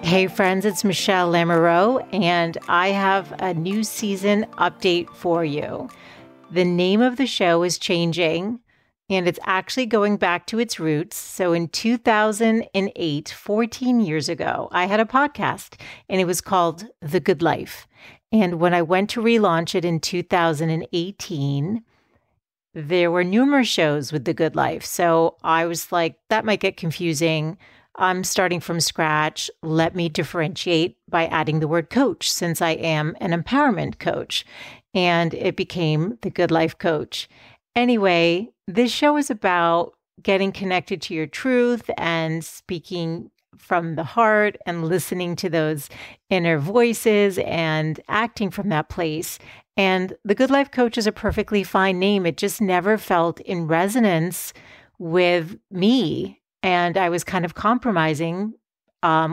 Hey friends, it's Michele Lamoureux, and I have a new season update for you. The name of the show is changing, and it's actually going back to its roots. So in 2008, 14 years ago, I had a podcast, and it was called The Good Life. And when I went to relaunch it in 2018, there were numerous shows with The Good Life. So I was like, that might get confusing. I'm starting from scratch. Let me differentiate by adding the word coach, since I am an empowerment coach. And it became the Good Life Coach. Anyway, this show is about getting connected to your truth and speaking from the heart and listening to those inner voices and acting from that place. And the Good Life Coach is a perfectly fine name. It just never felt in resonance with me. And I was kind of compromising,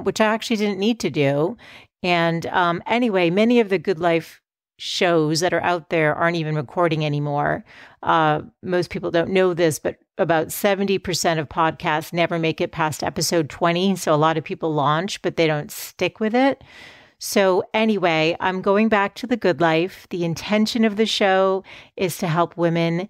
which I actually didn't need to do. And anyway, many of the Good Life shows that are out there aren't even recording anymore. Most people don't know this, but about 70% of podcasts never make it past episode 20. So a lot of people launch, but they don't stick with it. So anyway, I'm going back to the Good Life. The intention of the show is to help women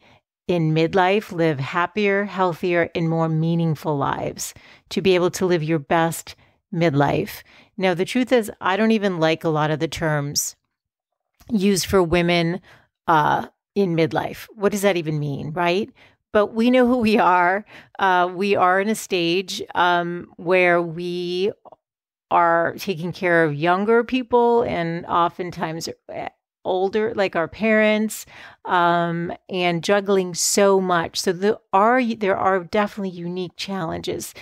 in midlife live happier, healthier, and more meaningful lives, to be able to live your best midlife. Now, the truth is, I don't even like a lot of the terms used for women in midlife. What does that even mean, right? But we know who we are. We are in a stage where we are taking care of younger people and oftentimes older, like our parents, and juggling so much. So there are definitely unique challenges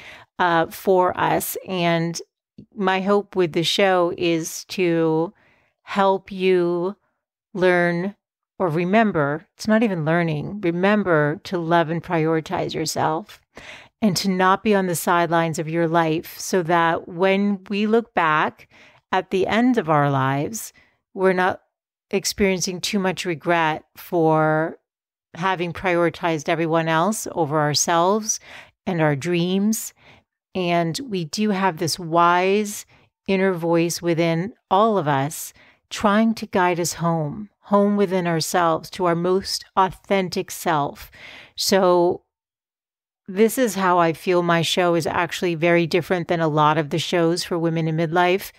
for us. And my hope with the show is to help you learn or remember, it's not even learning, remember to love and prioritize yourself and to not be on the sidelines of your life, so that when we look back at the end of our lives, we're not experiencing too much regret for having prioritized everyone else over ourselves and our dreams. And we do have this wise inner voice within all of us trying to guide us home within ourselves, to our most authentic self. So this is how I feel my show is actually very different than a lot of the shows for women in midlife.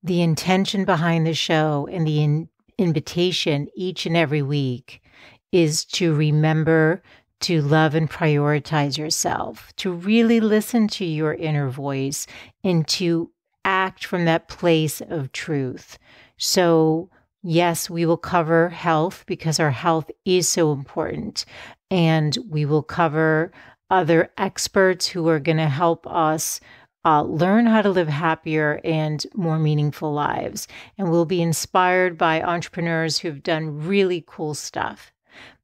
The intention behind the show and the invitation each and every week is to remember to love and prioritize yourself, to really listen to your inner voice and to act from that place of truth. So yes, we will cover health because our health is so important. And we will cover other experts who are going to help us learn how to live happier and more meaningful lives. And we'll be inspired by entrepreneurs who've done really cool stuff.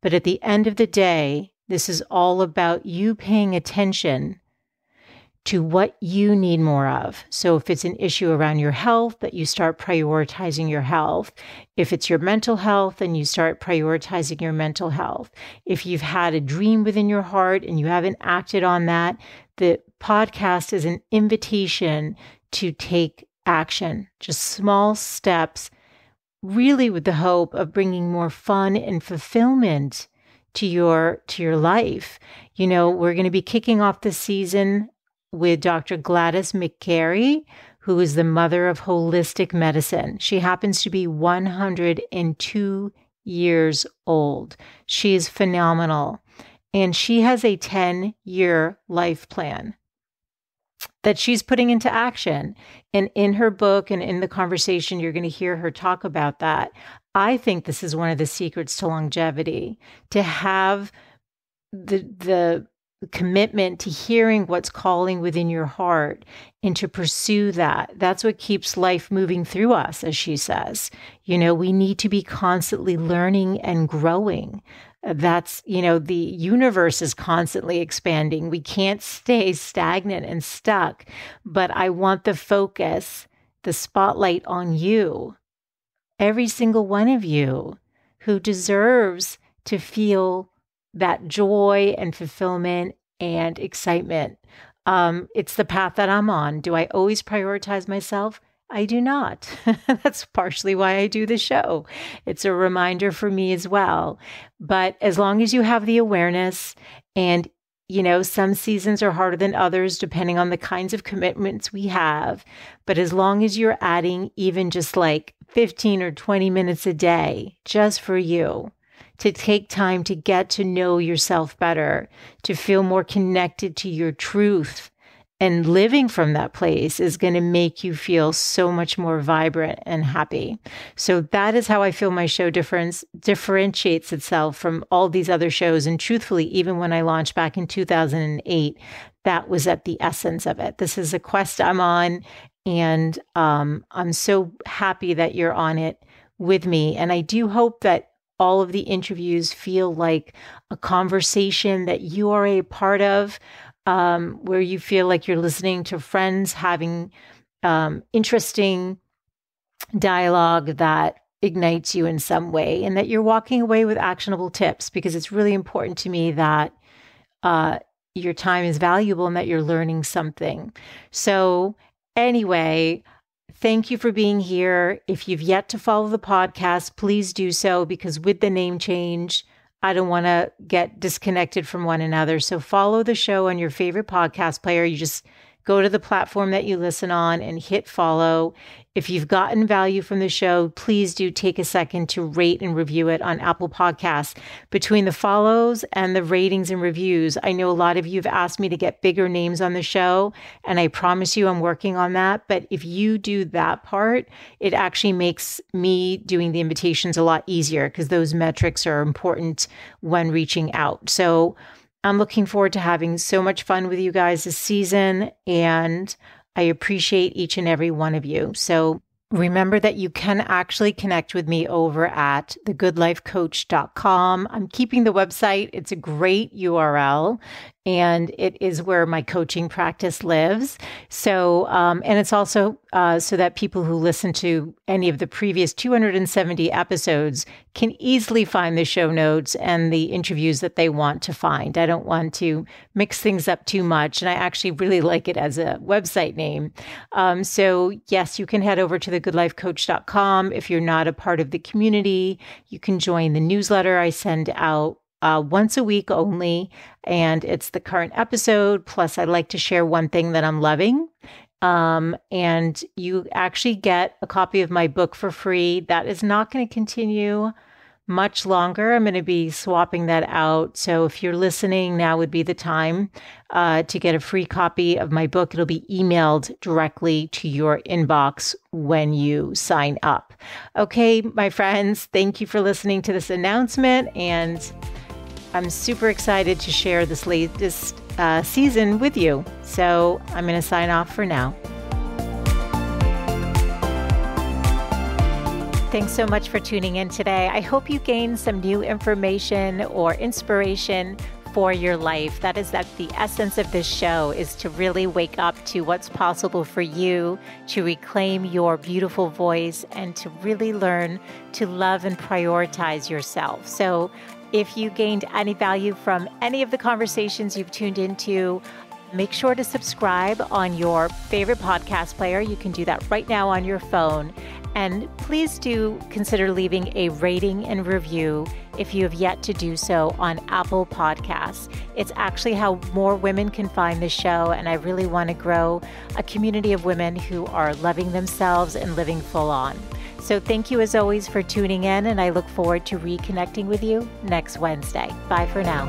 But at the end of the day, this is all about you paying attention to what you need more of. So if it's an issue around your health, that you start prioritizing your health. If it's your mental health, then you start prioritizing your mental health. If you've had a dream within your heart and you haven't acted on that, the podcast is an invitation to take action, just small steps, really with the hope of bringing more fun and fulfillment to your life. You know, we're going to be kicking off the season with Dr. Gladys McCary, who is the mother of holistic medicine. She happens to be 102 years old. She is phenomenal. And she has a 10-year life plan that she's putting into action. And in her book and in the conversation, you're going to hear her talk about that. I think this is one of the secrets to longevity, to have the commitment to hearing what's calling within your heart and to pursue that. That's what keeps life moving through us, as she says. You know, we need to be constantly learning and growing. That's, you know, the universe is constantly expanding. We can't stay stagnant and stuck. But I want the focus, the spotlight on you, every single one of you who deserves to feel that joy and fulfillment and excitement It's the path that I'm on. Do I always prioritize myself? I do not. That's partially why I do the show. It's a reminder for me as well. But as long as you have the awareness, and some seasons are harder than others depending on the kinds of commitments we have. But as long as you're adding even just like 15 or 20 minutes a day just for you, to take time to get to know yourself better, to feel more connected to your truth, and living from that place is going to make you feel so much more vibrant and happy. So that is how I feel my show differentiates itself from all these other shows. And truthfully, even when I launched back in 2008, that was at the essence of it. This is a quest I'm on, and I'm so happy that you're on it with me. And I do hope that all of the interviews feel like a conversation that you are a part of, where you feel like you're listening to friends having interesting dialogue that ignites you in some way, and that you're walking away with actionable tips, because it's really important to me that your time is valuable and that you're learning something. So anyway, thank you for being here. If you've yet to follow the podcast, please do so, because with the name change, I don't want to get disconnected from one another. So follow the show on your favorite podcast player. You just go to the platform that you listen on and hit follow. If you've gotten value from the show, please do take a second to rate and review it on Apple Podcasts. Between the follows and the ratings and reviews, I know a lot of you have asked me to get bigger names on the show, and I promise you I'm working on that. But if you do that part, it actually makes me doing the invitations a lot easier, because those metrics are important when reaching out. So I'm looking forward to having so much fun with you guys this season, and I appreciate each and every one of you. So remember that you can actually connect with me over at thegoodlifecoach.com. I'm keeping the website. It's a great URL, and it is where my coaching practice lives. So, and it's also so that people who listen to any of the previous 270 episodes can easily find the show notes and the interviews that they want to find. I don't want to mix things up too much, and I actually really like it as a website name. So yes, you can head over to thegoodlifecoach.com. If you're not a part of the community, you can join the newsletter I send out once a week only, and it's the current episode. Plus, I like to share one thing that I'm loving. And you actually get a copy of my book for free. That is not going to continue much longer. I'm going to be swapping that out. So if you're listening, now would be the time to get a free copy of my book. It'll be emailed directly to your inbox when you sign up. Okay, my friends, thank you for listening to this announcement, and I'm super excited to share this latest season with you. So I'm going to sign off for now. Thanks so much for tuning in today. I hope you gained some new information or inspiration for your life. That is the essence of this show, is to really wake up to what's possible for you, to reclaim your beautiful voice, and to really learn to love and prioritize yourself. So if you gained any value from any of the conversations you've tuned into, make sure to subscribe on your favorite podcast player. You can do that right now on your phone. And please do consider leaving a rating and review if you have yet to do so on Apple Podcasts. It's actually how more women can find the show, and I really want to grow a community of women who are loving themselves and living full on. So thank you as always for tuning in, and I look forward to reconnecting with you next Wednesday. Bye for now.